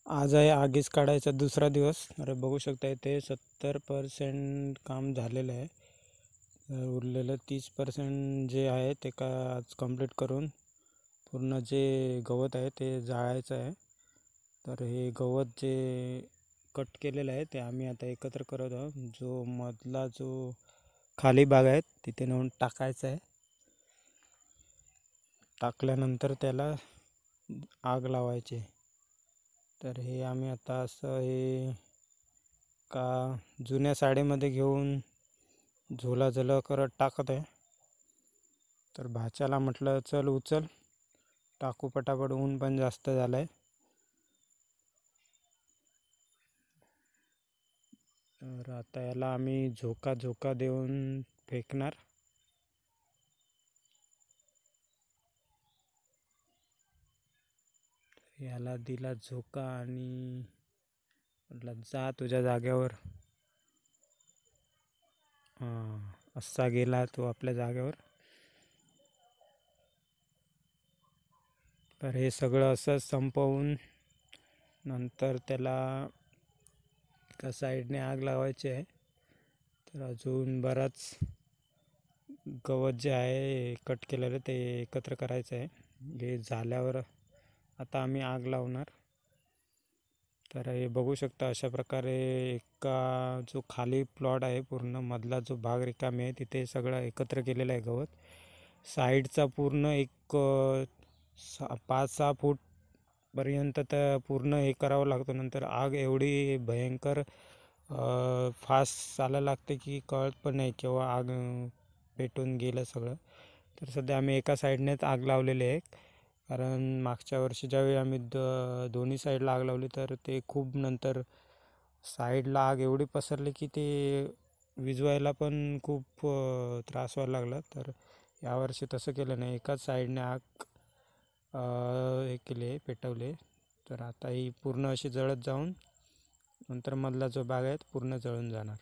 आज आहे आगीच काढायचा दुसरा दिवस. अरे बघू शकता इथे 70% काम झालेलं आहे. उरलेलं 30% जे आहे ते का आज कंप्लीट करून पूर्ण जे गवत आहे ते जाळायचं आहे. तर हे गवत जे कट केलेलं आहे ते आम्ही आता एकत्र करत आहोत. जो मधला जो खाली भाग आहे तिथे नेऊन टाकायचा आहे. टाकल्यानंतर त्याला आग लावायची. तर हे आम्ही आता असं हे का जुन्या साडीमध्ये घेऊन झोला करत टाकत आहे. तर भाच्याला म्हटलं चल उचल टाकू पटापट, ऊन पण जास्त झालं आहे. तर आता याला आम्ही झोका देऊन फेकणार. याला दिला झोका आणि म्हटलं जा तुझ्या जागेवर. असा गेला तो आपल्या जागेवर. तर हे सगळं असं संपवून नंतर त्याला एका साईडने आग लावायची आहे. तर अजून बराच गवत जे आहे कट केलेलं ते एकत्र करायचं आहे. हे झाल्यावर आता आम्ही आग लावणार. तर हे बघू शकता अशा प्रकारे एका जो खाली प्लॉट आहे पूर्ण मधला जो भाग रिकामी आहे तिथे सगळं एकत्र केलेलं आहे गवत. साईडचा पूर्ण एक 5-6 फूट पर्यंत तर पूर्ण हे करावं लागतं. नंतर आग एवढी भयंकर फास्ट चालायला लागते की कळत पण नाही केव्हा आग पेटून गेलं सगळं. तर सध्या आम्ही एका साईडनेच आग लावलेली आहे. कारण मागच्या वर्षी ज्यावेळी आम्ही दोन्ही साईडला आग लावली तर ते खूप नंतर साईडला आग एवढी पसरली की ते विझवायला पण खूप त्रास व्हायला लागला. तर यावर्षी तसं केलं नाही, एकाच साईडने आग हे केले पेटवले. तर आता ही पूर्ण अशी जळत जाऊन नंतर मधला जो भाग आहे पूर्ण जळून जाणार.